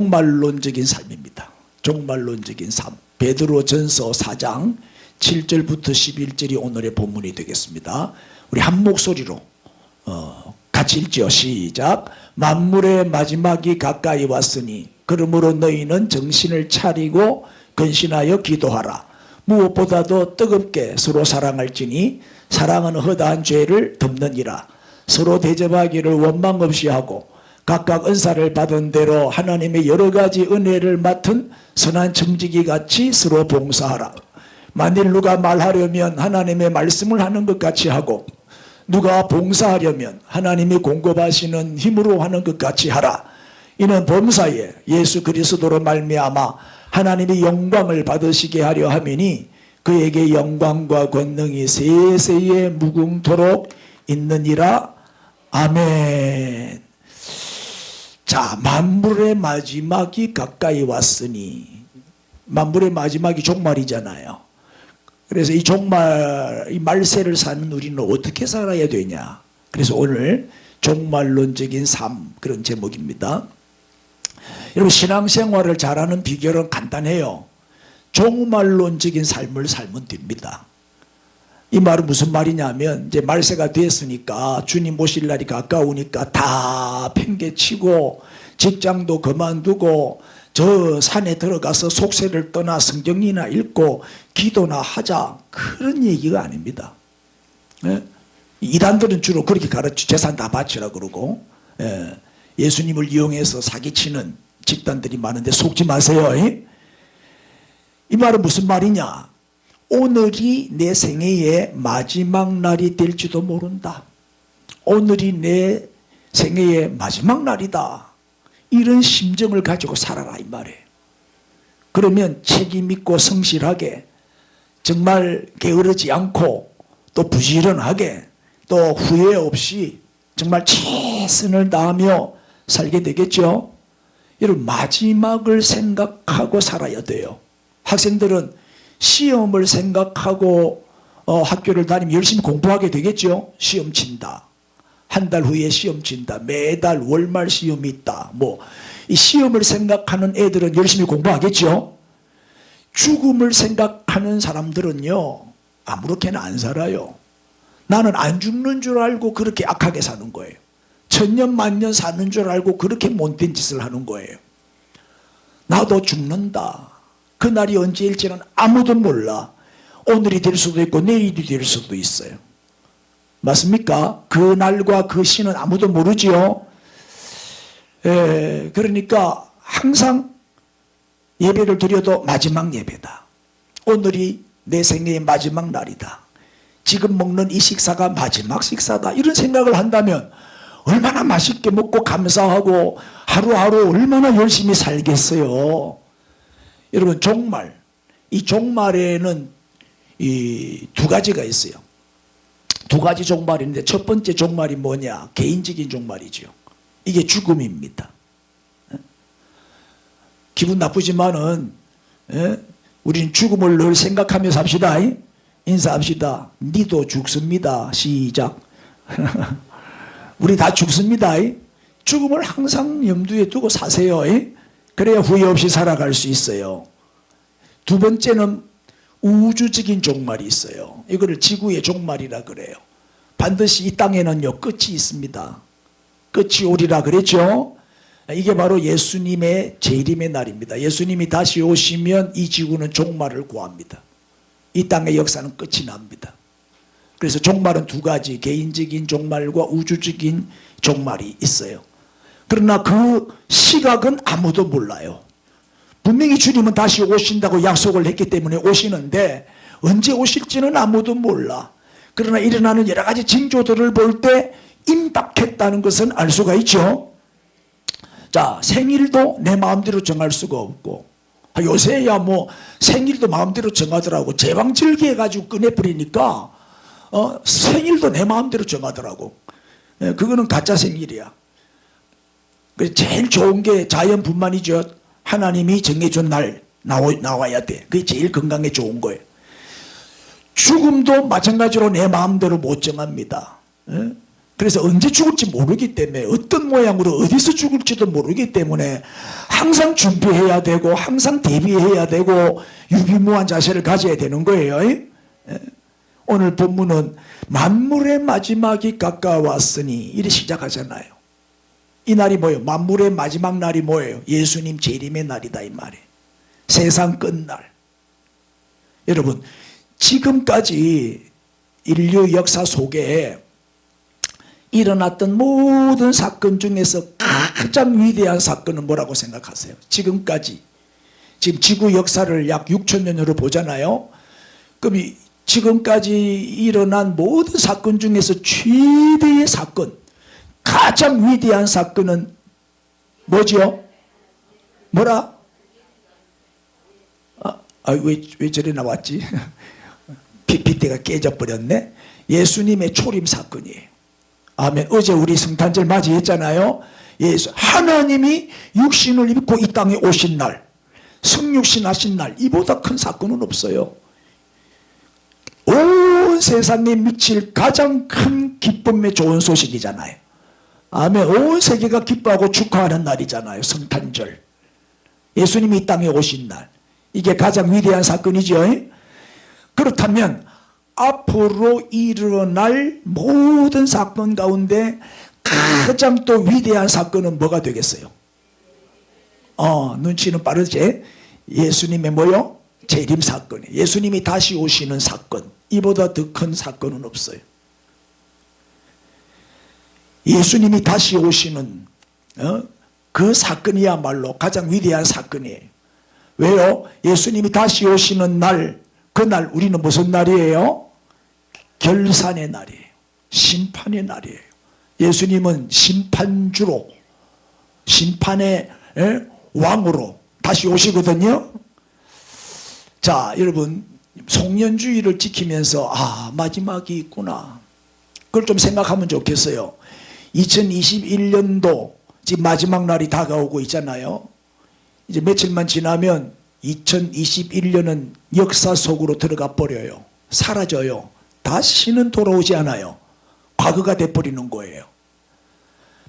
종말론적인 삶입니다. 종말론적인 삶. 베드로전서 4장 7절부터 11절이 오늘의 본문이 되겠습니다. 우리 한 목소리로 같이 읽죠. 시작. 만물의 마지막이 가까이 왔으니 그러므로 너희는 정신을 차리고 근신하여 기도하라. 무엇보다도 뜨겁게 서로 사랑할지니 사랑은 허다한 죄를 덮느니라. 서로 대접하기를 원망 없이 하고 각각 은사를 받은 대로 하나님의 여러 가지 은혜를 맡은 선한 청지기 같이 서로 봉사하라. 만일 누가 말하려면 하나님의 말씀을 하는 것 같이 하고 누가 봉사하려면 하나님이 공급하시는 힘으로 하는 것 같이 하라. 이는 범사에 예수 그리스도로 말미암아 하나님이 영광을 받으시게 하려 함이니 그에게 영광과 권능이 세세에 무궁토록 있느니라. 아멘. 자, 만물의 마지막이 가까이 왔으니, 만물의 마지막이 종말이잖아요. 그래서 이 종말, 이 말세를 사는 우리는 어떻게 살아야 되냐. 그래서 오늘 종말론적인 삶, 그런 제목입니다. 여러분, 신앙생활을 잘하는 비결은 간단해요. 종말론적인 삶을 살면 됩니다. 이 말은 무슨 말이냐면, 이제 말세가 됐으니까 주님 오실 날이 가까우니까 다 팽개치고 직장도 그만두고 저 산에 들어가서 속세를 떠나 성경이나 읽고 기도나 하자, 그런 얘기가 아닙니다. 예? 이단들은 주로 그렇게 가르쳐 재산 다 바치라 그러고, 예수님을 이용해서 사기치는 집단들이 많은데 속지 마세요. 이 말은 무슨 말이냐. 오늘이 내 생애의 마지막 날이 될지도 모른다. 오늘이 내 생애의 마지막 날이다. 이런 심정을 가지고 살아라, 이 말이에요. 그러면 책임 있고 성실하게, 정말 게으르지 않고 또 부지런하게 또 후회 없이 정말 최선을 다하며 살게 되겠죠. 여러분, 마지막을 생각하고 살아야 돼요. 학생들은 시험을 생각하고 학교를 다니면 열심히 공부하게 되겠죠. 시험 친다. 한 달 후에 시험 친다. 매달 월말 시험이 있다. 이 시험을 생각하는 애들은 열심히 공부하겠죠. 죽음을 생각하는 사람들은요, 아무렇게나 안 살아요. 나는 안 죽는 줄 알고 그렇게 악하게 사는 거예요. 천년 만년 사는 줄 알고 그렇게 못된 짓을 하는 거예요. 나도 죽는다. 그날이 언제일지는 아무도 몰라. 오늘이 될 수도 있고 내일이 될 수도 있어요. 맞습니까? 그 날과 그 시는 아무도 모르지요. 그러니까 항상 예배를 드려도 마지막 예배다. 오늘이 내 생애의 마지막 날이다. 지금 먹는 이 식사가 마지막 식사다. 이런 생각을 한다면 얼마나 맛있게 먹고 감사하고 하루하루 얼마나 열심히 살겠어요. 여러분, 종말, 이 종말에는 이 두 가지가 있어요. 두 가지 종말인데 첫 번째 종말이 뭐냐? 개인적인 종말이죠. 이게 죽음입니다. 기분 나쁘지만은 우리는 죽음을 늘 생각하며 삽시다. 인사합시다. 니도 죽습니다. 시작. 우리 다 죽습니다. 죽음을 항상 염두에 두고 사세요. 그래야 후회 없이 살아갈 수 있어요. 두 번째는 우주적인 종말이 있어요. 이거를 지구의 종말이라 그래요. 반드시 이 땅에는요, 끝이 있습니다. 끝이 오리라 그랬죠. 이게 바로 예수님의 재림의 날입니다. 예수님이 다시 오시면 이 지구는 종말을 구합니다. 이 땅의 역사는 끝이 납니다. 그래서 종말은 두 가지, 개인적인 종말과 우주적인 종말이 있어요. 그러나 그 시각은 아무도 몰라요. 분명히 주님은 다시 오신다고 약속을 했기 때문에 오시는데 언제 오실지는 아무도 몰라. 그러나 일어나는 여러 가지 징조들을 볼 때 임박했다는 것은 알 수가 있죠. 자, 생일도 내 마음대로 정할 수가 없고, 요새야 생일도 마음대로 정하더라고. 제방절기 해가지고 꺼내버리니까 생일도 내 마음대로 정하더라고. 그거는 가짜 생일이야. 제일 좋은 게 자연분만이죠. 하나님이 정해준 날 나와야 돼. 그게 제일 건강에 좋은 거예요. 죽음도 마찬가지로 내 마음대로 못 정합니다. 그래서 언제 죽을지 모르기 때문에 어떤 모양으로 어디서 죽을지도 모르기 때문에 항상 준비해야 되고 항상 대비해야 되고 유비무한 자세를 가져야 되는 거예요. 오늘 본문은 만물의 마지막이 가까웠으니 이래 시작하잖아요. 이 날이 뭐예요? 만물의 마지막 날이 뭐예요? 예수님 재림의 날이다 이 말이에요. 세상 끝날. 여러분 지금까지 인류 역사 속에 일어났던 모든 사건 중에서 가장 위대한 사건은 뭐라고 생각하세요? 지금까지 지금 지구 역사를 약 6,000년으로 보잖아요. 그럼 지금까지 일어난 모든 사건 중에서 최대의 사건, 가장 위대한 사건은 뭐지요? 뭐라? 왜 저래 나왔지? PPT가 깨져버렸네. 예수님의 초림 사건이에요. 아멘. 어제 우리 성탄절 맞이했잖아요. 예수 하나님이 육신을 입고 이 땅에 오신 날, 성육신 하신 날, 이보다 큰 사건은 없어요. 온 세상에 미칠 가장 큰 기쁨의 좋은 소식이잖아요. 아멘. 온 세계가 기뻐하고 축하하는 날이잖아요. 성탄절. 예수님이 이 땅에 오신 날. 이게 가장 위대한 사건이죠. 그렇다면 앞으로 일어날 모든 사건 가운데 가장 또 위대한 사건은 뭐가 되겠어요? 눈치는 빠르지? 예수님의 뭐요? 재림 사건. 예수님이 다시 오시는 사건. 이보다 더 큰 사건은 없어요. 예수님이 다시 오시는 그 사건이야말로 가장 위대한 사건이에요. 왜요? 예수님이 다시 오시는 날, 그날 우리는 무슨 날이에요? 결산의 날이에요. 심판의 날이에요. 예수님은 심판주로, 심판의 왕으로 다시 오시거든요. 자, 여러분 송년주의를 지키면서 마지막이 있구나, 그걸 좀 생각하면 좋겠어요. 2021년도 지금 마지막 날이 다가오고 있잖아요. 이제 며칠만 지나면 2021년은 역사 속으로 들어가 버려요. 사라져요. 다시는 돌아오지 않아요. 과거가 돼버리는 거예요.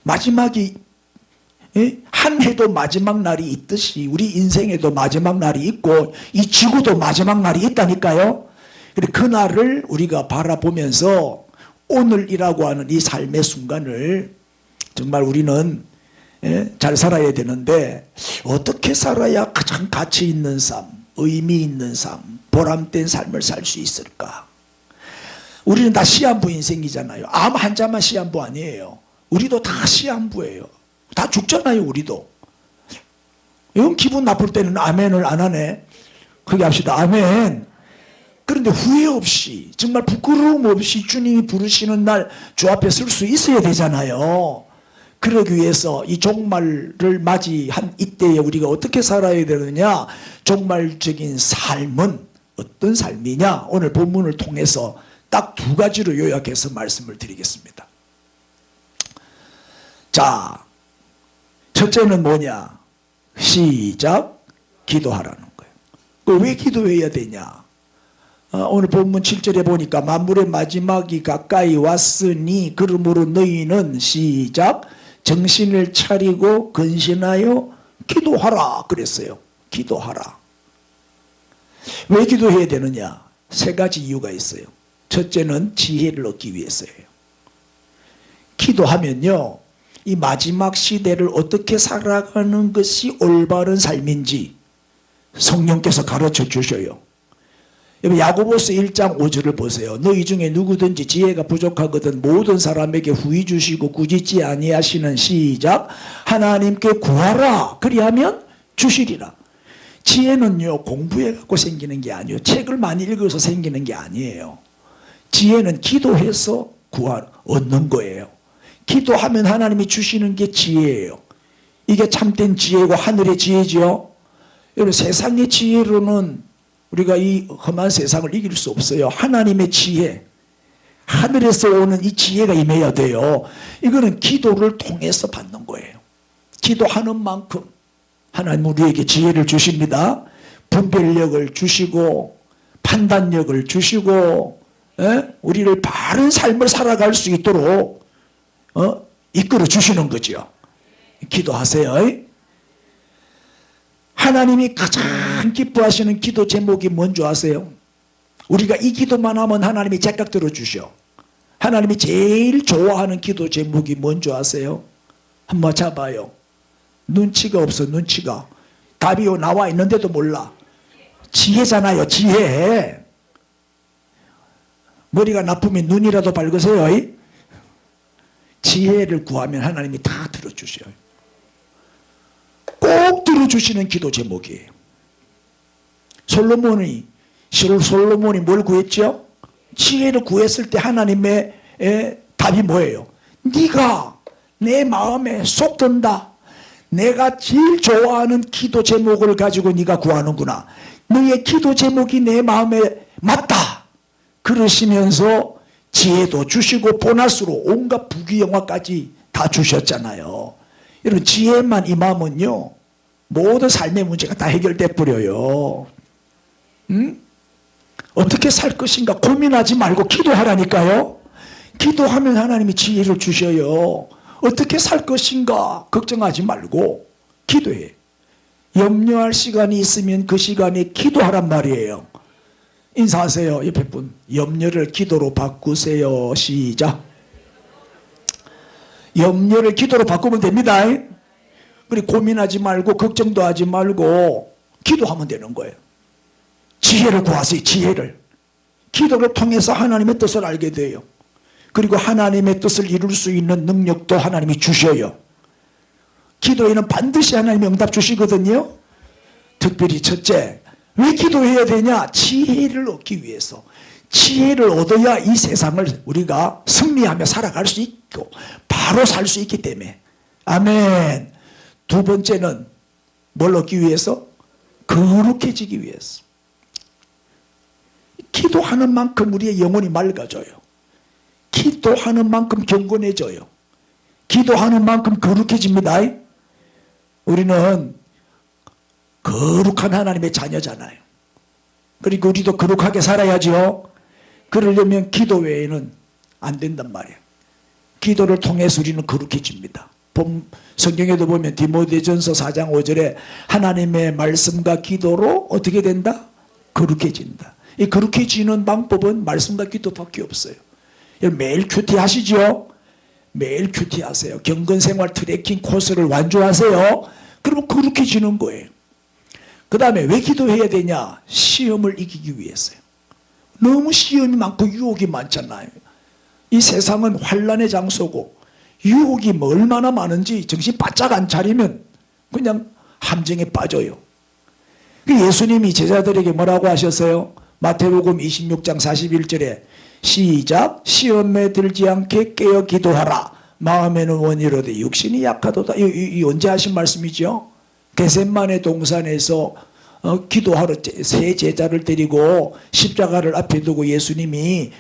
마지막이, 한 해도 마지막 날이 있듯이 우리 인생에도 마지막 날이 있고 이 지구도 마지막 날이 있다니까요. 그 날을 우리가 바라보면서 오늘이라고 하는 이 삶의 순간을 정말 우리는 잘 살아야 되는데, 어떻게 살아야 가장 가치 있는 삶, 의미 있는 삶, 보람된 삶을 살 수 있을까? 우리는 다 시한부 인생이잖아요. 암 환자만 시한부 아니에요. 우리도 다 시한부예요. 다 죽잖아요. 우리도. 이건 기분 나쁠 때는 아멘을 안 하네. 그렇게 합시다. 아멘. 그런데 후회 없이, 정말 부끄러움 없이 주님이 부르시는 날 주 앞에 설 수 있어야 되잖아요. 그러기 위해서 이 종말을 맞이한 이때에 우리가 어떻게 살아야 되느냐, 종말적인 삶은 어떤 삶이냐, 오늘 본문을 통해서 딱 두 가지로 요약해서 말씀을 드리겠습니다. 자, 첫째는 뭐냐? 시작, 기도하라는 거예요. 왜 기도해야 되냐? 오늘 본문 7절에 보니까 만물의 마지막이 가까이 왔으니 그러므로 너희는 시작, 정신을 차리고 근신하여 기도하라 그랬어요. 기도하라. 왜 기도해야 되느냐? 세 가지 이유가 있어요. 첫째는 지혜를 얻기 위해서예요. 기도하면요, 이 마지막 시대를 어떻게 살아가는 것이 올바른 삶인지 성령께서 가르쳐 주셔요. 야고보서 1장 5절을 보세요. 너희 중에 누구든지 지혜가 부족하거든 모든 사람에게 후히 주시고 꾸짖지 아니하시는, 시작, 하나님께 구하라 그리하면 주시리라. 지혜는요, 공부해 갖고 생기는 게 아니에요. 책을 많이 읽어서 생기는 게 아니에요. 지혜는 기도해서 얻는 거예요. 기도하면 하나님이 주시는 게 지혜예요. 이게 참된 지혜고 하늘의 지혜죠. 여러분, 세상의 지혜로는 우리가 이 험한 세상을 이길 수 없어요. 하나님의 지혜, 하늘에서 오는 이 지혜가 임해야 돼요. 이거는 기도를 통해서 받는 거예요. 기도하는 만큼 하나님은 우리에게 지혜를 주십니다. 분별력을 주시고 판단력을 주시고, 우리를 바른 삶을 살아갈 수 있도록 이끌어 주시는 거죠. 기도하세요. 하나님이 가장 기뻐하시는 기도 제목이 뭔지 아세요? 우리가 이 기도만 하면 하나님이 제깍 들어주셔. 하나님이 제일 좋아하는 기도 제목이 뭔지 아세요? 한번 잡아요. 눈치가 없어. 눈치가. 답이 나와 있는데도 몰라. 지혜잖아요. 지혜. 머리가 나쁘면 눈이라도 밝으세요. 지혜를 구하면 하나님이 다 들어주셔요. 꼭 들어주시는 기도 제목이에요. 솔로몬이 뭘 구했죠? 지혜를 구했을 때 하나님의 답이 뭐예요? 네가 내 마음에 쏙 든다. 내가 제일 좋아하는 기도 제목을 가지고 네가 구하는구나. 너의 기도 제목이 내 마음에 맞다. 그러시면서 지혜도 주시고 보너스로 온갖 부귀영화까지 다 주셨잖아요. 여러분 지혜만 임하면요 모든 삶의 문제가 다 해결돼 버려요. 어떻게 살 것인가 고민하지 말고 기도하라니까요. 기도하면 하나님이 지혜를 주셔요. 어떻게 살 것인가 걱정하지 말고 기도해. 염려할 시간이 있으면 그 시간에 기도하란 말이에요. 인사하세요. 옆에 분. 염려를 기도로 바꾸세요. 시작. 염려를 기도로 바꾸면 됩니다. 그리고 고민하지 말고 걱정도 하지 말고 기도하면 되는 거예요. 지혜를 구하세요. 지혜를. 기도를 통해서 하나님의 뜻을 알게 돼요. 그리고 하나님의 뜻을 이룰 수 있는 능력도 하나님이 주셔요. 기도에는 반드시 하나님이 응답 주시거든요. 특별히 첫째, 왜 기도해야 되냐? 지혜를 얻기 위해서. 지혜를 얻어야 이 세상을 우리가 승리하며 살아갈 수 있고 바로 살 수 있기 때문에. 아멘. 두 번째는 뭘 얻기 위해서? 거룩해지기 위해서. 기도하는 만큼 우리의 영혼이 맑아져요. 기도하는 만큼 경건해져요. 기도하는 만큼 거룩해집니다. 우리는 거룩한 하나님의 자녀잖아요. 그리고 우리도 거룩하게 살아야죠. 그러려면 기도 외에는 안 된단 말이에요. 기도를 통해서 우리는 거룩해집니다. 성경에도 보면 디모데전서 4장 5절에 하나님의 말씀과 기도로 어떻게 된다? 거룩해진다. 이 거룩해지는 방법은 말씀과 기도밖에 없어요. 매일 큐티 하시죠? 매일 큐티 하세요. 경건생활 트래킹 코스를 완주하세요. 그러면 거룩해지는 거예요. 그 다음에 왜 기도해야 되냐? 시험을 이기기 위해서요. 너무 시험이 많고 유혹이 많잖아요. 이 세상은 환난의 장소고 유혹이 뭐 얼마나 많은지 정신 바짝 안 차리면 그냥 함정에 빠져요. 예수님이 제자들에게 뭐라고 하셨어요? 마태복음 26장 41절에 시작. 시험에 들지 않게 깨어 기도하라. 마음에는 원이로되 육신이 약하도다. 이 언제 하신 말씀이죠? 겟세마네 동산에서 기도하러 세 제자를 데리고 십자가를 앞에 두고 예수님이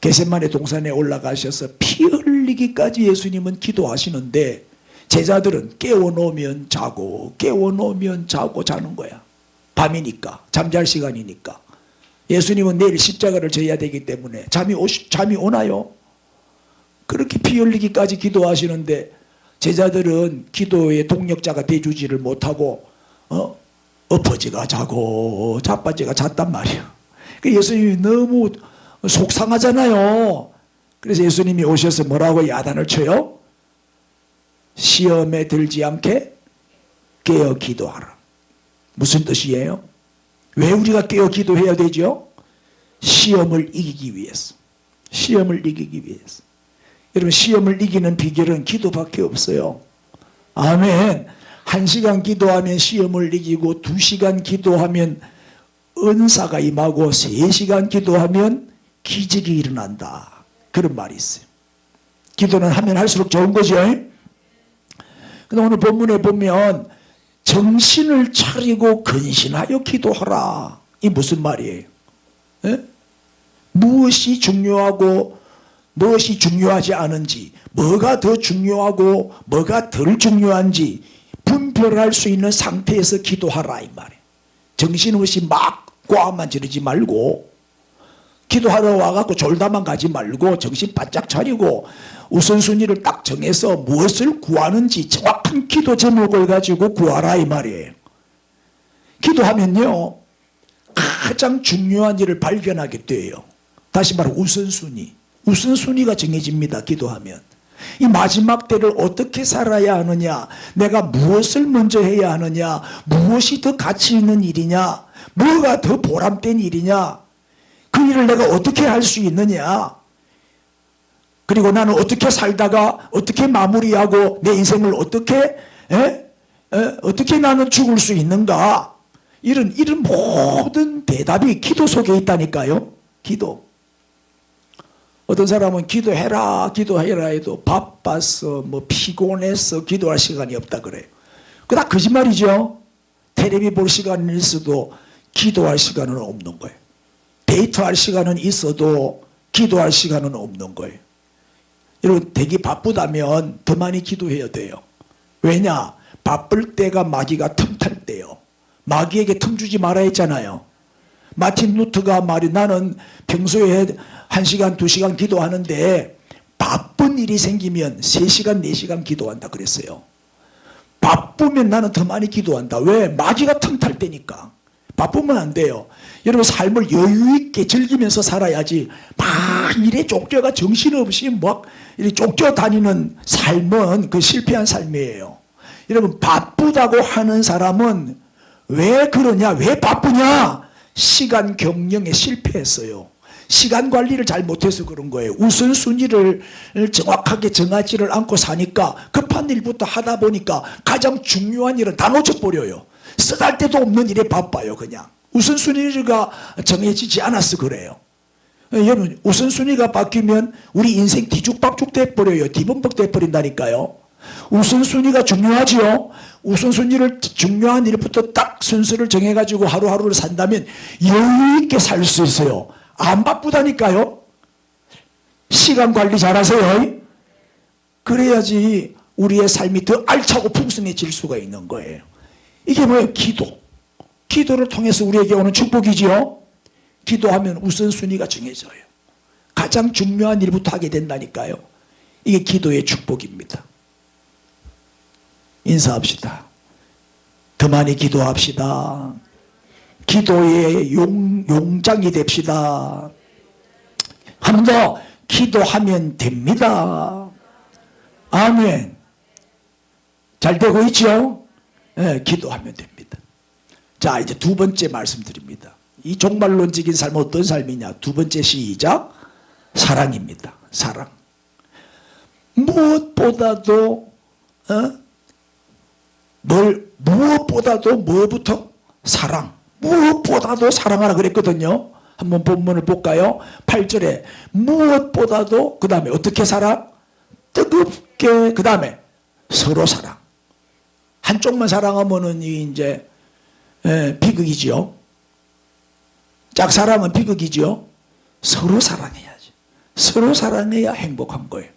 겟세마네 동산에 올라가셔서 피 흘리기까지 예수님은 기도하시는데 제자들은 깨워놓으면 자고 깨워놓으면 자고 자는 거야. 밤이니까 잠잘 시간이니까. 예수님은 내일 십자가를 져야 되기 때문에 잠이 오나요? 그렇게 피 흘리기까지 기도하시는데 제자들은 기도의 동력자가 돼주지를 못하고 엎어지가 자고 자빠지가 잤단 말이에요. 예수님이 너무 속상하잖아요. 그래서 예수님이 오셔서 뭐라고 야단을 쳐요? 시험에 들지 않게 깨어 기도하라. 무슨 뜻이에요? 왜 우리가 깨어 기도해야 되죠? 시험을 이기기 위해서. 시험을 이기기 위해서. 여러분 시험을 이기는 비결은 기도밖에 없어요. 아멘. 1시간 기도하면 시험을 이기고 2시간 기도하면 은사가 임하고 3시간 기도하면 기적이 일어난다. 그런 말이 있어요. 기도는 하면 할수록 좋은 거죠. 근데 오늘 본문에 보면 정신을 차리고 근신하여 기도하라. 이 무슨 말이에요? 무엇이 중요하고 무엇이 중요하지 않은지, 뭐가 더 중요하고 뭐가 덜 중요한지 분별할 수 있는 상태에서 기도하라 이 말이에요. 정신없이 막 꽈만 지르지 말고 기도하러 와갖고 졸다만 가지 말고 정신 바짝 차리고 우선순위를 딱 정해서 무엇을 구하는지 정확한 기도 제목을 가지고 구하라 이 말이에요. 기도하면요 가장 중요한 일을 발견하게 돼요. 다시 말해 우선순위가 정해집니다. 기도하면 이 마지막 때를 어떻게 살아야 하느냐, 내가 무엇을 먼저 해야 하느냐, 무엇이 더 가치 있는 일이냐, 뭐가 더 보람된 일이냐, 그 일을 내가 어떻게 할 수 있느냐, 그리고 나는 어떻게 살다가 어떻게 마무리하고 내 인생을 어떻게 나는 죽을 수 있는가, 이런 모든 대답이 기도 속에 있다니까요. 기도. 어떤 사람은 기도해라 해도 바빠서 피곤해서 기도할 시간이 없다 그래요. 그다 거짓말이죠. 텔레비 볼 시간은 있어도 기도할 시간은 없는 거예요. 데이트할 시간은 있어도 기도할 시간은 없는 거예요. 여러분 되게 바쁘다면 더 많이 기도해야 돼요. 왜냐? 바쁠 때가 마귀가 틈탈 때요. 마귀에게 틈 주지 말아 했잖아요. 마틴 루터가 말이 나는 평소에 1시간 2시간 기도하는데 바쁜 일이 생기면 3시간 4시간 기도한다 그랬어요. 바쁘면 나는 더 많이 기도한다. 왜? 마귀가 틈탈 때니까. 바쁘면 안 돼요. 여러분 삶을 여유있게 즐기면서 살아야지 막 일에 쫓겨가 정신없이 막 이렇게 쫓겨다니는 삶은 그 실패한 삶이에요. 여러분 바쁘다고 하는 사람은 왜 그러냐? 왜 바쁘냐? 시간 경영에 실패했어요. 시간 관리를 잘 못해서 그런 거예요. 우선순위를 정확하게 정하지를 않고 사니까 급한 일부터 하다 보니까 가장 중요한 일은 다 놓쳐버려요. 쓰잘데도 없는 일에 바빠요. 그냥 우선순위가 정해지지 않아서 그래요. 여러분 우선순위가 바뀌면 우리 인생 뒤죽박죽 돼버려요. 뒤범벅 돼버린다니까요. 우선순위가 중요하지요. 우선순위를 중요한 일부터 딱 순서를 정해가지고 하루하루를 산다면 여유있게 살 수 있어요. 안 바쁘다니까요. 시간 관리 잘하세요. 그래야지 우리의 삶이 더 알차고 풍성해질 수가 있는 거예요. 이게 뭐예요? 기도. 기도를 통해서 우리에게 오는 축복이지요. 기도하면 우선순위가 정해져요. 가장 중요한 일부터 하게 된다니까요. 이게 기도의 축복입니다. 인사합시다. 더 많이 기도합시다. 기도의 용장이 됩시다. 한 번 더 기도하면 됩니다. 아멘. 잘 되고 있죠? 네, 기도하면 됩니다. 자, 이제 두 번째 말씀드립니다. 이 종말론적인 삶은 어떤 삶이냐? 두 번째 시작. 사랑입니다. 사랑. 무엇보다도 무엇보다도 뭐부터? 사랑. 무엇보다도 사랑하라 그랬거든요. 한번 본문을 볼까요? 8절에 무엇보다도 그 다음에 어떻게 사랑? 뜨겁게 그 다음에 서로 사랑. 한쪽만 사랑하면은 이제 비극이지요. 짝사랑은 비극이지요. 서로 사랑해야지. 서로 사랑해야 행복한 거예요.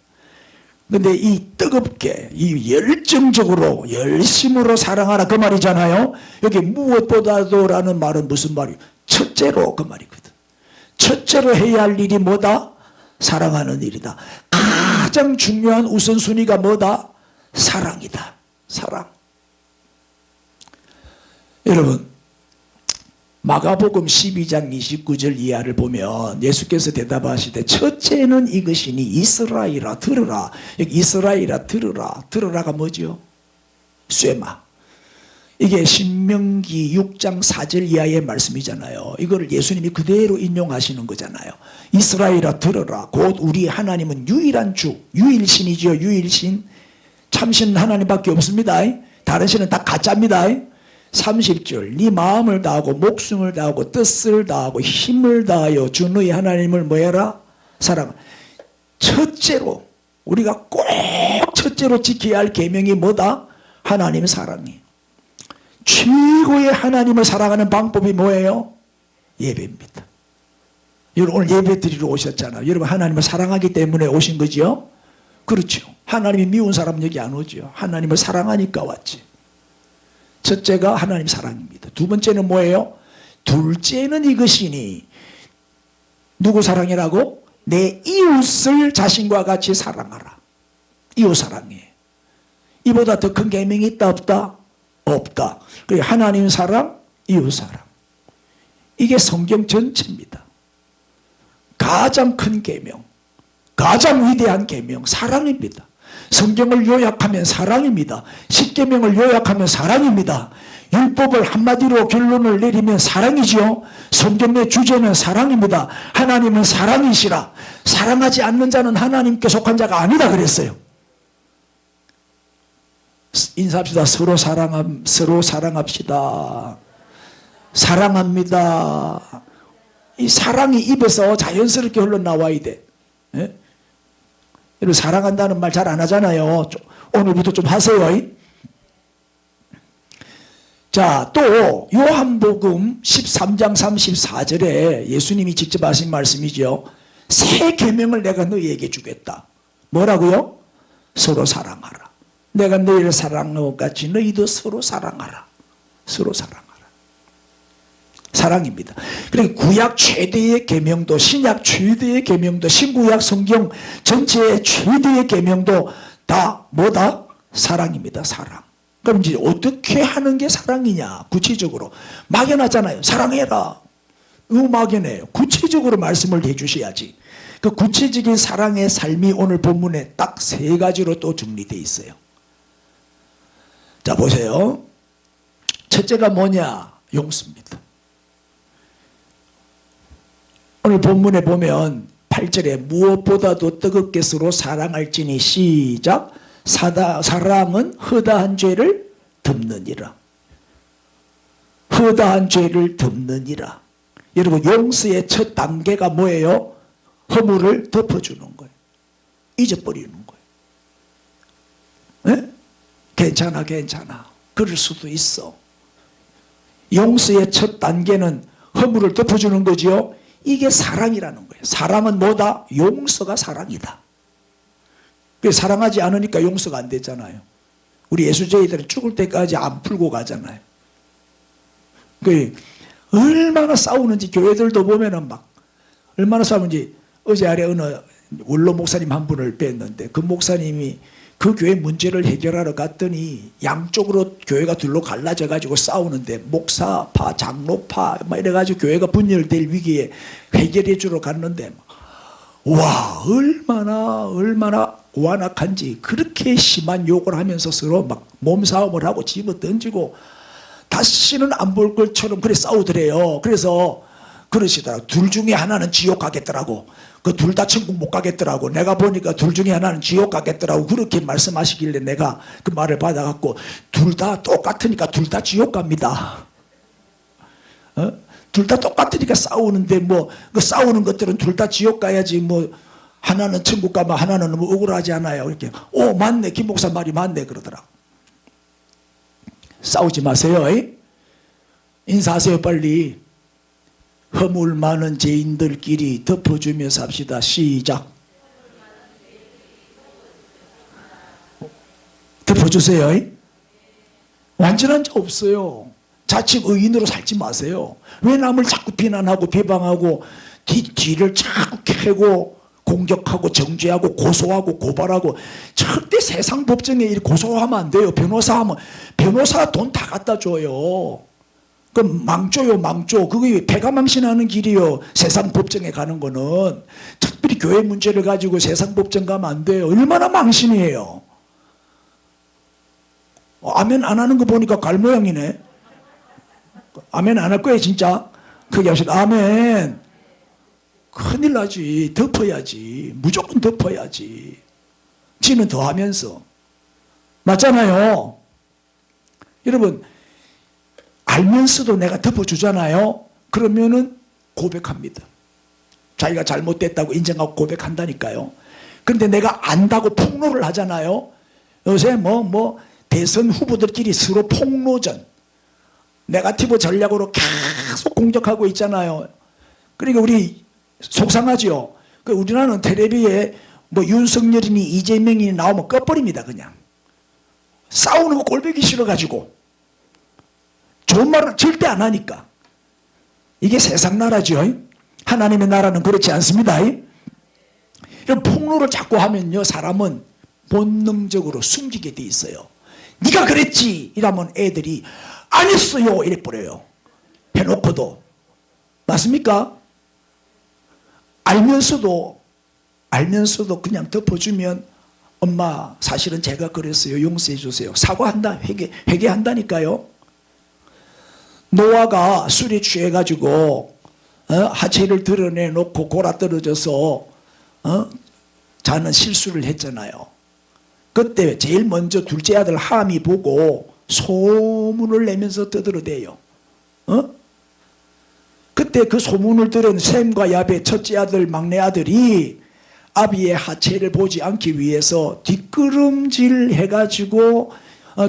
근데 이 뜨겁게 이 열정적으로 열심으로 사랑하라 그 말이잖아요. 여기 무엇보다도 라는 말은 무슨 말이에요? 첫째로 그 말이거든. 첫째로 해야 할 일이 뭐다? 사랑하는 일이다. 가장 중요한 우선순위가 뭐다? 사랑이다. 사랑. 여러분 마가복음 12장 29절 이하를 보면 예수께서 대답하시되 첫째는 이것이니 이스라엘아 들으라. 여기 이스라엘아 들으라. 들으라가 뭐죠? 쇠마. 이게 신명기 6장 4절 이하의 말씀이잖아요. 이거를 예수님이 그대로 인용하시는 거잖아요. 이스라엘아 들으라. 곧 우리 하나님은 유일한 주, 유일신이죠. 유일신. 참신 하나님밖에 없습니다. 다른 신은 다 가짜입니다. 30절 네 마음을 다하고 목숨을 다하고 뜻을 다하고 힘을 다하여 주 너희 하나님을 뭐해라? 사랑. 첫째로 우리가 꼭 첫째로 지켜야 할 계명이 뭐다? 하나님 사랑이. 최고의 하나님을 사랑하는 방법이 뭐예요? 예배입니다. 여러분 오늘 예배 드리러 오셨잖아요. 여러분 하나님을 사랑하기 때문에 오신 거죠? 그렇죠. 하나님이 미운 사람은 여기 안 오죠. 하나님을 사랑하니까 왔지. 첫째가 하나님 사랑입니다. 두 번째는 뭐예요? 둘째는 이것이니 누구 사랑이라고? 내 이웃을 자신과 같이 사랑하라. 이웃 사랑해. 이보다 더 큰 계명이 있다 없다? 없다. 그리고 하나님 사랑, 이웃 사랑. 이게 성경 전체입니다. 가장 큰 계명, 가장 위대한 계명, 사랑입니다. 성경을 요약하면 사랑입니다. 십계명을 요약하면 사랑입니다. 율법을 한마디로 결론을 내리면 사랑이지요. 성경의 주제는 사랑입니다. 하나님은 사랑이시라. 사랑하지 않는 자는 하나님께 속한 자가 아니다 그랬어요. 인사합시다. 서로 사랑합시다. 사랑합니다. 이 사랑이 입에서 자연스럽게 흘러나와야 돼. 예? 여러분 사랑한다는 말 잘 안 하잖아요. 오늘부터 좀 하세요. 자, 또 요한복음 13장 34절에 예수님이 직접 하신 말씀이죠. 새 계명을 내가 너희에게 주겠다. 뭐라고요? 서로 사랑하라. 내가 너희를 사랑한 것 같이 너희도 서로 사랑하라. 서로 사랑하라. 사랑입니다. 그리고 구약 최대의 계명도, 신약 최대의 계명도, 신구약 성경 전체의 최대의 계명도 다 뭐다? 사랑입니다. 사랑. 그럼 이제 어떻게 하는 게 사랑이냐? 구체적으로 막연하잖아요. 사랑해라. 이거 막연해요. 구체적으로 말씀을 해주셔야지. 그 구체적인 사랑의 삶이 오늘 본문에 딱 세 가지로 또 정리되어 있어요. 자, 보세요. 첫째가 뭐냐? 용서입니다. 오늘 본문에 보면 8절에 무엇보다도 뜨겁게 서로 사랑할지니 시작. 사랑은 허다한 죄를 덮느니라. 허다한 죄를 덮느니라. 여러분 용서의 첫 단계가 뭐예요? 허물을 덮어주는 거예요. 잊어버리는 거예요. 네? 괜찮아 괜찮아. 그럴 수도 있어. 용서의 첫 단계는 허물을 덮어주는 거지요. 이게 사랑이라는 거예요. 사랑은 뭐다? 용서가 사랑이다. 사랑하지 않으니까 용서가 안 되잖아요. 우리 예수제이들은 죽을 때까지 안 풀고 가잖아요. 얼마나 싸우는지 교회들도 보면은 막 얼마나 싸우는지. 어제 아래 어느 원로 목사님 한 분을 뵀는데 그 목사님이 그 교회 문제를 해결하러 갔더니 양쪽으로 교회가 둘로 갈라져 가지고 싸우는데 목사파 장로파 막 이래가지고 교회가 분열될 위기에 해결해 주러 갔는데 와 얼마나 완악한지 그렇게 심한 욕을 하면서 서로 막 몸싸움을 하고 집어 던지고 다시는 안 볼 것처럼 그래 싸우더래요. 그래서 그러시더라고. 둘 중에 하나는 지옥 가겠더라고. 그 둘 다 천국 못 가겠더라고. 내가 보니까 둘 중에 하나는 지옥 가겠더라고. 그렇게 말씀하시길래 내가 그 말을 받아갖고 둘 다 똑같으니까 둘 다 지옥 갑니다. 둘 다 똑같으니까 싸우는데 뭐 그 싸우는 것들은 둘 다 지옥 가야지 뭐 하나는 천국 가면 하나는 너무 억울하지 않아요. 이렇게 오 맞네 김 목사 말이 맞네 그러더라고. 싸우지 마세요. 인사하세요 빨리. 허물 많은 죄인들끼리 덮어주며 삽시다. 시작. 덮어주세요. 완전한 자 없어요. 자칭 의인으로 살지 마세요. 왜 남을 자꾸 비난하고 비방하고 뒤를 자꾸 캐고 공격하고 정죄하고 고소하고 고발하고. 절대 세상 법정에 고소하면 안 돼요. 변호사 돈 다 갖다 줘요. 그 망조요 망조. 그게 패가망신하는 길이요. 세상 법정에 가는 거는. 특별히 교회 문제를 가지고 세상 법정 가면 안 돼요. 얼마나 망신이에요. 아멘 안 하는 거 보니까 갈 모양이네. 아멘 안 할 거예요 진짜. 크게 합시다. 아멘. 큰일 나지. 덮어야지. 무조건 덮어야지. 지는 더 하면서. 맞잖아요. 여러분 알면서도 내가 덮어주잖아요. 그러면은 고백합니다. 자기가 잘못됐다고 인정하고 고백한다니까요. 그런데 내가 안다고 폭로를 하잖아요. 요새 대선 후보들끼리 서로 폭로전 네거티브 전략으로 계속 공격하고 있잖아요. 그러니까 우리 속상하죠. 우리나라는 텔레비에 윤석열이니 이재명이 나오면 꺼버립니다. 그냥 싸우는 거 꼴보기 싫어가지고 좋은 말은 절대 안 하니까. 이게 세상 나라죠. 하나님의 나라는 그렇지 않습니다. 이런 폭로를 자꾸 하면요, 사람은 본능적으로 숨기게 돼 있어요. 네가 그랬지 이러면 애들이 안 했어요 이래 버려요. 해놓고도. 맞습니까? 알면서도 그냥 덮어주면 엄마 사실은 제가 그랬어요, 용서해 주세요, 사과한다, 회개한다니까요. 노아가 술에 취해 가지고 하체를 드러내놓고 골아떨어져서 자는 실수를 했잖아요. 그때 제일 먼저 둘째 아들 함이 보고 소문을 내면서 떠들어대요. 그때 그 소문을 들은 셈과 야벳 첫째 아들 막내 아들이 아비의 하체를 보지 않기 위해서 뒷걸음질 해가지고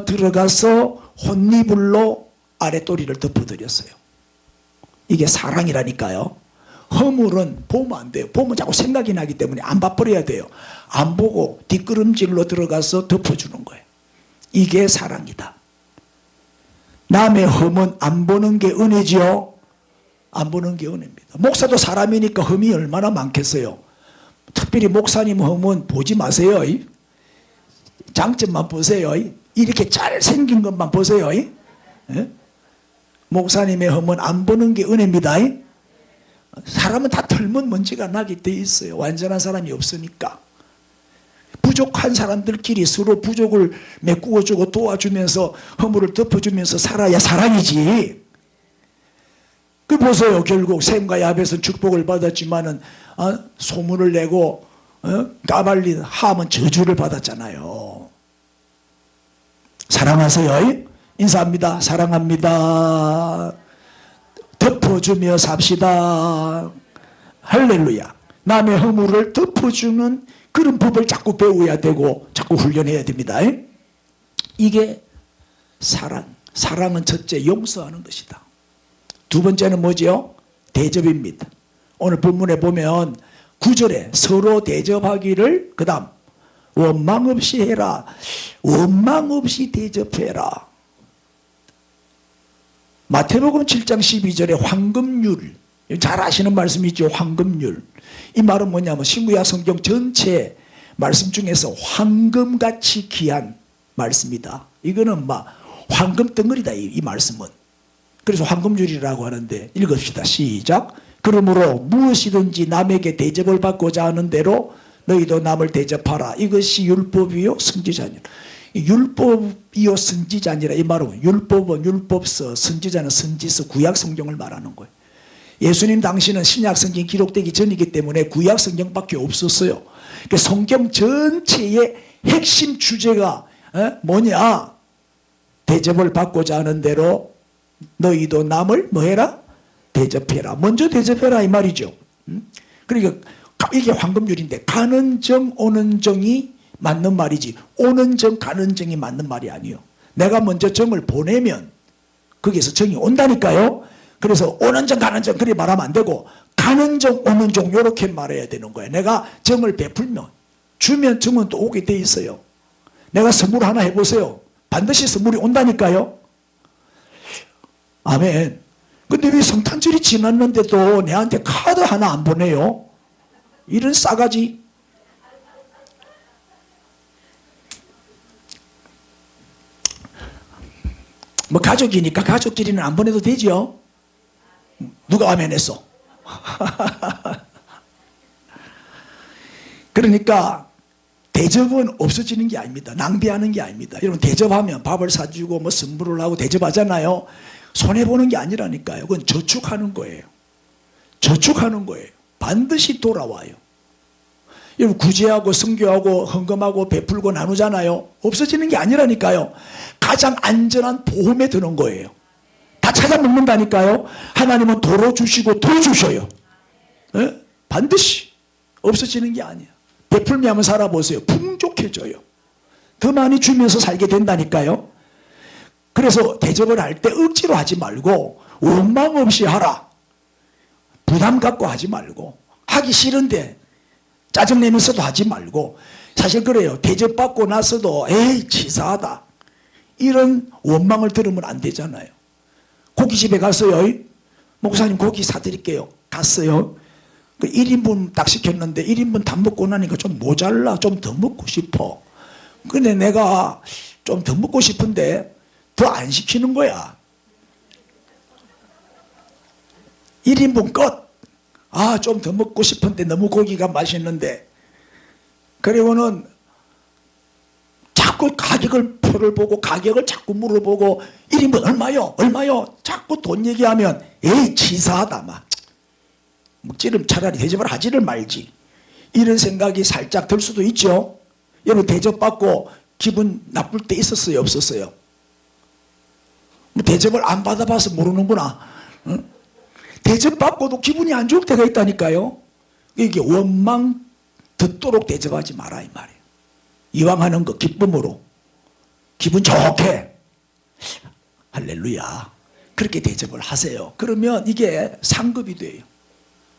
들어가서 혼니불로 아랫도리를 덮어드렸어요. 이게 사랑이라니까요. 허물은 보면 안 돼요. 보면 자꾸 생각이 나기 때문에 안 봐버려야 돼요. 안 보고 뒷걸음질로 들어가서 덮어주는 거예요. 이게 사랑이다. 남의 흠은 안 보는 게 은혜지요. 안 보는 게 은혜입니다. 목사도 사람이니까 흠이 얼마나 많겠어요. 특별히 목사님 흠은 보지 마세요. 장점만 보세요. 이렇게 잘생긴 것만 보세요. 목사님의 흠은 안 보는 게 은혜입니다. 사람은 다 털면 먼지가 나게 돼 있어요. 완전한 사람이 없으니까. 부족한 사람들끼리 서로 부족을 메꾸어주고 도와주면서 허물을 덮어주면서 살아야 사랑이지. 그 보세요. 결국 셈과 야벳은 축복을 받았지만은 소문을 내고 까발린 함은 저주를 받았잖아요. 사랑하세요. 인사합니다. 사랑합니다. 덮어주며 삽시다. 할렐루야. 남의 허물을 덮어주는 그런 법을 자꾸 배워야 되고 자꾸 훈련해야 됩니다. 이게 사랑은 첫째 용서하는 것이다. 두 번째는 뭐죠? 대접입니다. 오늘 본문에 보면 9절에 서로 대접하기를, 그 다음 원망 없이 해라. 원망 없이 대접해라. 마태복음 7장 12절에 황금률, 잘 아시는 말씀이죠. 황금률. 이 말은 뭐냐면 신구약 성경 전체 말씀 중에서 황금같이 귀한 말씀이다. 이거는 막 황금 덩어리다, 이 말씀은. 그래서 황금률이라고 하는데 읽읍시다. 시작. 그러므로 무엇이든지 남에게 대접을 받고자 하는 대로 너희도 남을 대접하라. 이것이 율법이요 선지자니라. 율법이요 선지자니라. 이 말은 율법은 율법서, 선지자는 선지서, 구약 성경을 말하는 거예요. 예수님 당시는 신약 성경이 기록되기 전이기 때문에 구약 성경밖에 없었어요. 그러니까 성경 전체의 핵심 주제가 뭐냐? 대접을 받고자 하는 대로 너희도 남을 뭐해라? 대접해라. 먼저 대접해라 이 말이죠. 그러니까 이게 황금률인데 가는 정 오는 정이 맞는 말이지 오는 정 가는 정이 맞는 말이 아니에요. 내가 먼저 정을 보내면 거기에서 정이 온다니까요. 그래서 오는 정 가는 정 그렇게 말하면 안 되고 가는 정 오는 정 이렇게 말해야 되는 거예요. 내가 정을 베풀면 주면 정은 또 오게 돼 있어요. 내가 선물 하나 해보세요. 반드시 선물이 온다니까요. 아멘. 근데 왜 성탄절이 지났는데도 내한테 카드 하나 안 보내요? 이런 싸가지. 뭐 가족이니까 가족끼리는 안 보내도 되죠. 누가 아멘했어? 그러니까 대접은 없어지는 게 아닙니다. 낭비하는 게 아닙니다. 여러분 대접하면 밥을 사주고 뭐 선물을 하고 대접하잖아요. 손해보는 게 아니라니까요. 그건 저축하는 거예요. 저축하는 거예요. 반드시 돌아와요. 여러분 구제하고 선교하고 헌금하고 베풀고 나누잖아요. 없어지는 게 아니라니까요. 가장 안전한 보험에 드는 거예요. 다 찾아먹는다니까요. 하나님은 도로 주시고 더 주셔요. 네? 반드시 없어지는 게 아니에요. 베풀며 한번 살아보세요. 풍족해져요. 더 많이 주면서 살게 된다니까요. 그래서 대접을 할 때 억지로 하지 말고 원망 없이 하라. 부담 갖고 하지 말고 하기 싫은데 짜증내면서도 하지 말고 사실 그래요. 대접받고 나서도 에이 치사하다 이런 원망을 들으면 안 되잖아요. 고깃집에 갔어요. 목사님 고기 사드릴게요. 갔어요. 그 1인분 딱 시켰는데 1인분 다 먹고 나니까 좀 모자라, 좀 더 먹고 싶어. 근데 내가 좀 더 먹고 싶은데 더 안 시키는 거야. 1인분 끝. 아, 좀 더 먹고 싶은데 너무 고기가 맛있는데. 그리고는 자꾸 가격을 표를 보고 가격을 자꾸 물어보고 1인분 얼마요? 얼마요? 자꾸 돈 얘기하면 에이 치사하다 막. 찌름 차라리 대접을 하지를 말지. 이런 생각이 살짝 들 수도 있죠. 여러분 대접받고 기분 나쁠 때 있었어요? 없었어요? 뭐 대접을 안 받아봐서 모르는구나. 응? 대접받고도 기분이 안 좋을 때가 있다니까요. 이게 원망 듣도록 대접하지 마라 이 말이에요. 이왕 하는 거 기쁨으로 기분 좋게 할렐루야 그렇게 대접을 하세요. 그러면 이게 상급이 돼요.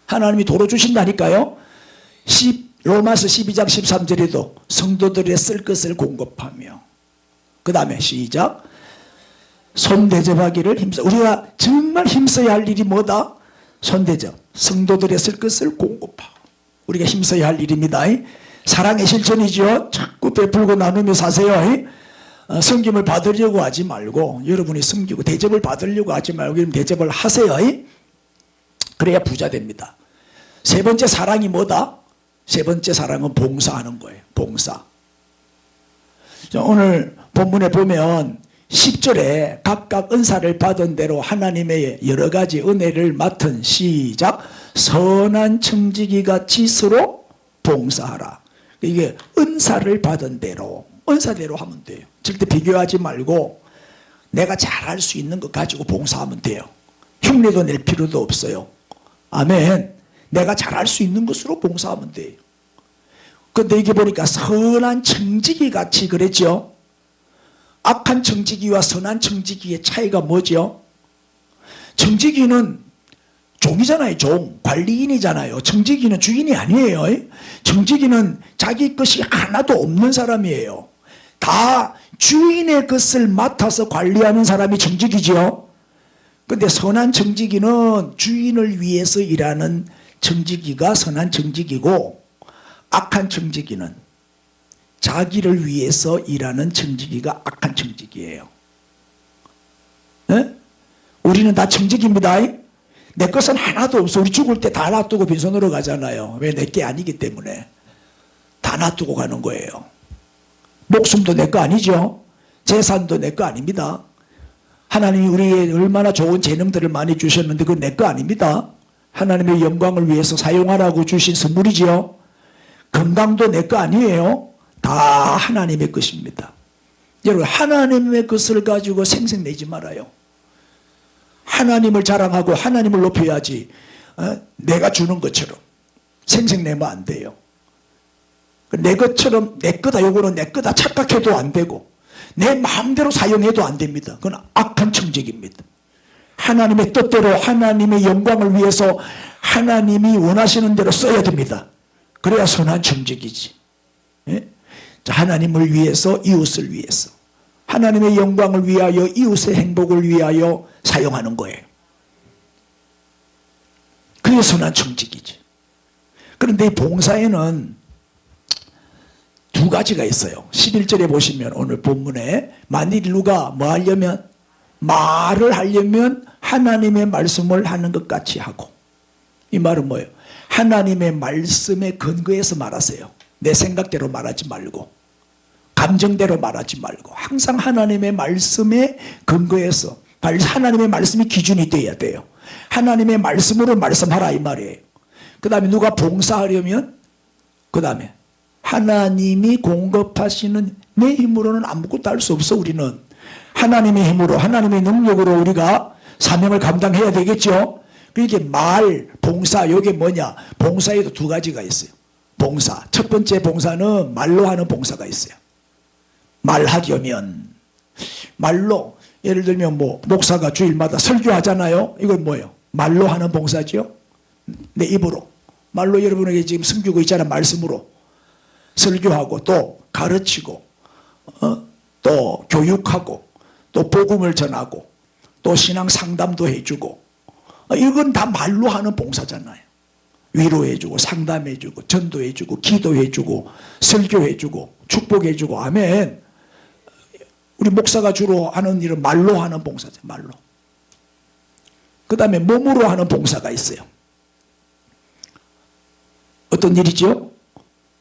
하나님이 도로 주신다니까요. 로마서 12장 13절에도 성도들의 쓸 것을 공급하며 그 다음에 시작 손대접하기를 힘써. 우리가 정말 힘써야 할 일이 뭐다? 손대접. 성도들의 쓸 것을 공급하고 우리가 힘써야 할 일입니다. 사랑의 실천이죠. 자꾸 베풀고 나누며 사세요. 섬김을 받으려고 하지 말고 여러분이 섬기고 대접을 받으려고 하지 말고 대접을 하세요. 그래야 부자 됩니다. 세 번째 사랑이 뭐다? 세 번째 사랑은 봉사하는 거예요. 봉사. 오늘 본문에 보면 10절에 각각 은사를 받은 대로 하나님의 여러 가지 은혜를 맡은 시작 선한 청지기같이 서로 봉사하라. 이게 은사를 받은 대로 은사대로 하면 돼요. 절대 비교하지 말고 내가 잘할 수 있는 것 가지고 봉사하면 돼요. 흉내도 낼 필요도 없어요. 아멘. 내가 잘할 수 있는 것으로 봉사하면 돼요. 그런데 이게 보니까 선한 청지기같이 그랬죠. 악한 청지기와 선한 청지기의 차이가 뭐죠? 청지기는 종이잖아요. 종. 관리인이잖아요. 청지기는 주인이 아니에요. 청지기는 자기 것이 하나도 없는 사람이에요. 다 주인의 것을 맡아서 관리하는 사람이 청지기죠. 그런데 선한 청지기는 주인을 위해서 일하는 청지기가 선한 청지기고 악한 청지기는 자기를 위해서 일하는 청지기가 악한 청지기예요. 네? 우리는 다 청지기입니다. 내 것은 하나도 없어. 우리 죽을 때 다 놔두고 빈손으로 가잖아요. 왜? 내 게 아니기 때문에. 다 놔두고 가는 거예요. 목숨도 내 거 아니죠. 재산도 내 거 아닙니다. 하나님이 우리에게 얼마나 좋은 재능들을 많이 주셨는데 그건 내 거 아닙니다. 하나님의 영광을 위해서 사용하라고 주신 선물이지요. 건강도 내 거 아니에요. 다 하나님의 것입니다. 여러분 하나님의 것을 가지고 생색내지 말아요. 하나님을 자랑하고 하나님을 높여야지 내가 주는 것처럼 생색내면 안 돼요. 내 것처럼 내 거다 요거는 내 거다 착각해도 안 되고 내 마음대로 사용해도 안 됩니다. 그건 악한 청지기입니다. 하나님의 뜻대로 하나님의 영광을 위해서 하나님이 원하시는 대로 써야 됩니다. 그래야 선한 청지기지. 예? 하나님을 위해서 이웃을 위해서 하나님의 영광을 위하여 이웃의 행복을 위하여 사용하는 거예요. 그게 선한 청지기지. 그런데 이 봉사에는 두 가지가 있어요. 11절에 보시면 오늘 본문에 만일 누가 뭐 하려면 말을 하려면 하나님의 말씀을 하는 것 같이 하고 이 말은 뭐예요? 하나님의 말씀에 근거해서 말하세요. 내 생각대로 말하지 말고 감정대로 말하지 말고 항상 하나님의 말씀에 근거해서 하나님의 말씀이 기준이 돼야 돼요. 하나님의 말씀으로 말씀하라 이 말이에요. 그 다음에 누가 봉사하려면 그 다음에 하나님이 공급하시는 내 힘으로는 아무것도 할 수 없어. 우리는 하나님의 힘으로 하나님의 능력으로 우리가 사명을 감당해야 되겠죠. 그러니까 말, 봉사 이게 뭐냐. 봉사에도 두 가지가 있어요. 봉사 첫 번째 봉사는 말로 하는 봉사가 있어요. 말하려면 말로 예를 들면 뭐 목사가 주일마다 설교하잖아요. 이건 뭐예요? 말로 하는 봉사죠. 내 입으로 말로 여러분에게 지금 섬기고 있잖아요. 말씀으로 설교하고 또 가르치고 또 교육하고 또 복음을 전하고 또 신앙 상담도 해주고 이건 다 말로 하는 봉사잖아요. 위로해주고 상담해주고 전도해주고 기도해주고 설교해주고 축복해주고. 아멘. 우리 목사가 주로 하는 일은 말로 하는 봉사죠. 말로. 그 다음에 몸으로 하는 봉사가 있어요. 어떤 일이죠?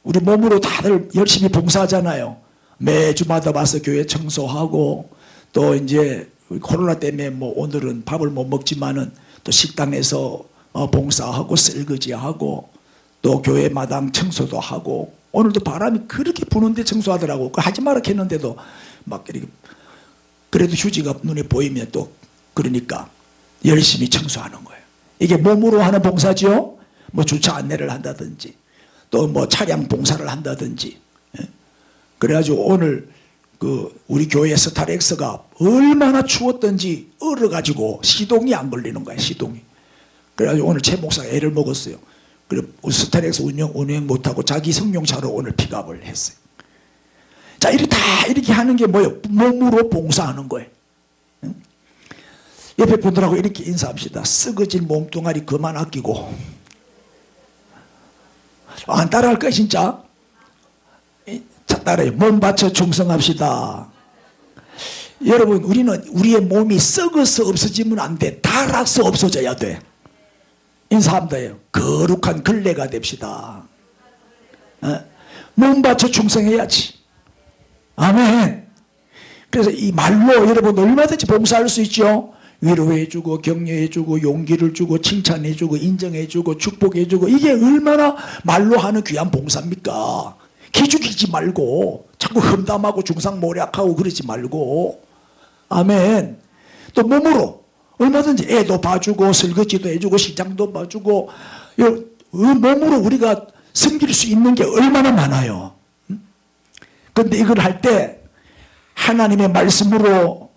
우리 몸으로 다들 열심히 봉사하잖아요. 매주마다 와서 교회 청소하고, 또 이제 코로나 때문에 뭐 오늘은 밥을 못 먹지만은 또 식당에서 봉사하고 설거지하고 또 교회 마당 청소도 하고. 오늘도 바람이 그렇게 부는데 청소하더라고. 하지 마라 했는데도 막 이렇게, 그래도 휴지가 눈에 보이면 또 그러니까 열심히 청소하는 거예요. 이게 몸으로 하는 봉사죠. 뭐 주차 안내를 한다든지 또 뭐 차량 봉사를 한다든지. 그래가지고 오늘 우리 교회 스타렉스가 얼마나 추웠던지 얼어가지고 시동이 안 걸리는 거예요. 시동이. 그래가지고 오늘 최 목사가 애를 먹었어요. 그래 스타렉스 운행 못하고 자기 승용차로 오늘 픽업을 했어요. 자, 이렇게 하는 게 뭐예요? 몸으로 봉사하는 거예요. 옆에 분들하고 이렇게 인사합시다. 썩어질 몸뚱아리 그만 아끼고. 안 따라할 거야 진짜? 자, 따라해요. 몸 바쳐 충성합시다. 여러분, 우리는 우리의 몸이 썩어서 없어지면 안 돼. 닳아서 없어져야 돼. 인사합니다요. 거룩한 걸레가 됩시다. 몸 바쳐 충성해야지. 아멘. 그래서 이 말로 여러분 얼마든지 봉사할 수 있죠. 위로해주고 격려해주고 용기를 주고 칭찬해주고 인정해주고 축복해주고. 이게 얼마나 말로 하는 귀한 봉사입니까? 기죽이지 말고 자꾸 험담하고 중상모략하고 그러지 말고. 아멘. 또 몸으로 얼마든지 애도 봐주고 설거지도 해주고 시장도 봐주고. 몸으로 우리가 섬길 수 있는 게 얼마나 많아요. 그런데 이걸 할 때 하나님의 말씀으로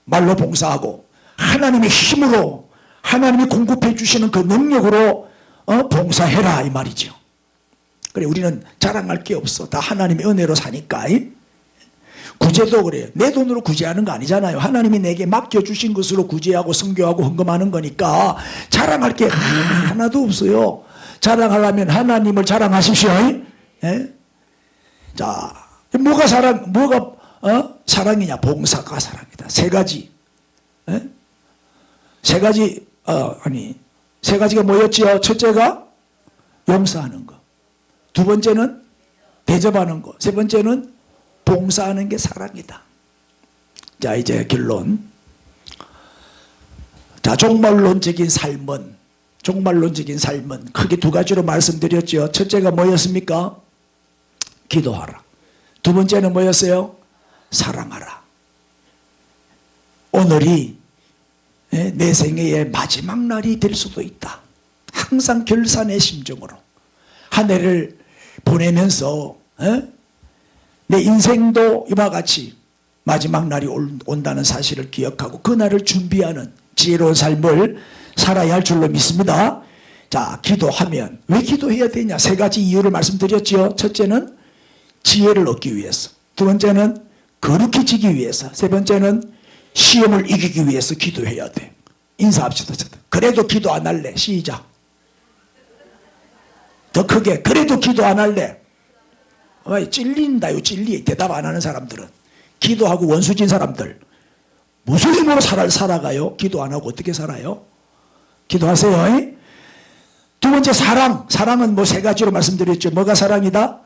말로 봉사하고 하나님의 힘으로 하나님이 공급해 주시는 그 능력으로 봉사해라 이 말이죠. 그래, 우리는 자랑할 게 없어. 다 하나님의 은혜로 사니까. 구제도 그래요. 내 돈으로 구제하는 거 아니잖아요. 하나님이 내게 맡겨주신 것으로 구제하고 선교하고 헌금하는 거니까 자랑할 게 하나도 없어요. 자랑하려면 하나님을 자랑하십시오. 자, 뭐가 사랑이냐? 봉사가 사랑이다. 세 가지. 세 가지가 뭐였지요? 첫째가 용서하는 거. 두 번째는 대접하는 거. 세 번째는 봉사하는 게 사랑이다. 자, 이제 결론. 자, 종말론적인 삶은 크게 두 가지로 말씀드렸죠. 첫째가 뭐였습니까? 기도하라. 두 번째는 뭐였어요? 사랑하라. 오늘이 내 생애의 마지막 날이 될 수도 있다. 항상 결산의 심정으로 한 해를 보내면서 내 인생도 이와 같이 마지막 날이 온다는 사실을 기억하고 그 날을 준비하는 지혜로운 삶을 살아야 할 줄로 믿습니다. 자, 기도하면 왜 기도해야 되냐? 세 가지 이유를 말씀드렸죠. 첫째는 지혜를 얻기 위해서, 두 번째는 거룩해지기 위해서, 세 번째는 시험을 이기기 위해서 기도해야 돼. 인사합시다. 그래도 기도 안 할래. 시작. 더 크게. 그래도 기도 안 할래. 찔린다요. 찔리. 대답 안 하는 사람들은. 기도하고 원수진 사람들 무슨 힘으로 살아가요? 기도 안 하고 어떻게 살아요? 기도하세요. 두 번째 사랑. 사랑은 뭐 세 가지로 말씀드렸죠. 뭐가 사랑이다?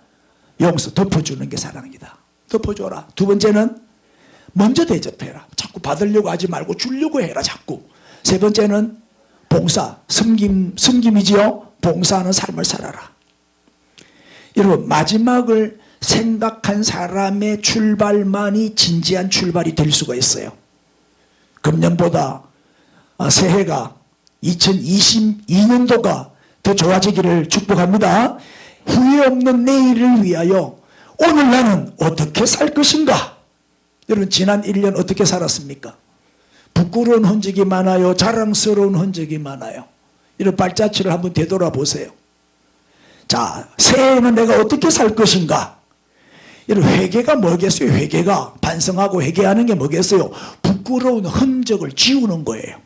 용서. 덮어주는 게 사랑이다. 덮어줘라. 두 번째는 먼저 대접해라. 자꾸 받으려고 하지 말고 주려고 해라. 자꾸. 세 번째는 봉사. 섬김이지요. 봉사하는 삶을 살아라. 여러분, 마지막을 생각한 사람의 출발만이 진지한 출발이 될 수가 있어요. 금년보다 새해가 2022년도가 더 좋아지기를 축복합니다. 후회 없는 내일을 위하여 오늘 나는 어떻게 살 것인가? 여러분, 지난 1년 어떻게 살았습니까? 부끄러운 흔적이 많아요? 자랑스러운 흔적이 많아요? 이런 발자취를 한번 되돌아보세요. 자, 새해에는 내가 어떻게 살 것인가? 이런 회개가 뭐겠어요? 회개가 반성하고 회개하는 게 뭐겠어요? 부끄러운 흔적을 지우는 거예요.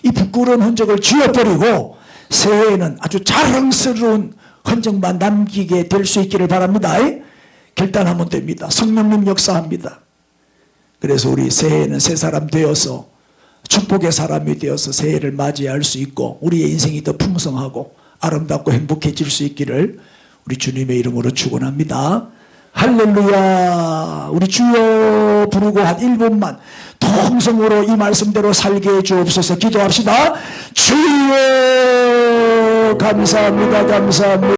이 부끄러운 흔적을 지워버리고 새해에는 아주 자랑스러운 흔적만 남기게 될 수 있기를 바랍니다. 결단하면 됩니다. 성령님 역사합니다. 그래서 우리 새해에는 새 사람 되어서 축복의 사람이 되어서 새해를 맞이할 수 있고 우리의 인생이 더 풍성하고 아름답고 행복해질 수 있기를 우리 주님의 이름으로 축원합니다. 할렐루야. 우리 주여 부르고 한 1분만 통성으로 이 말씀대로 살게 해 주옵소서. 기도합시다. 주여 감사합니다. 감사합니다.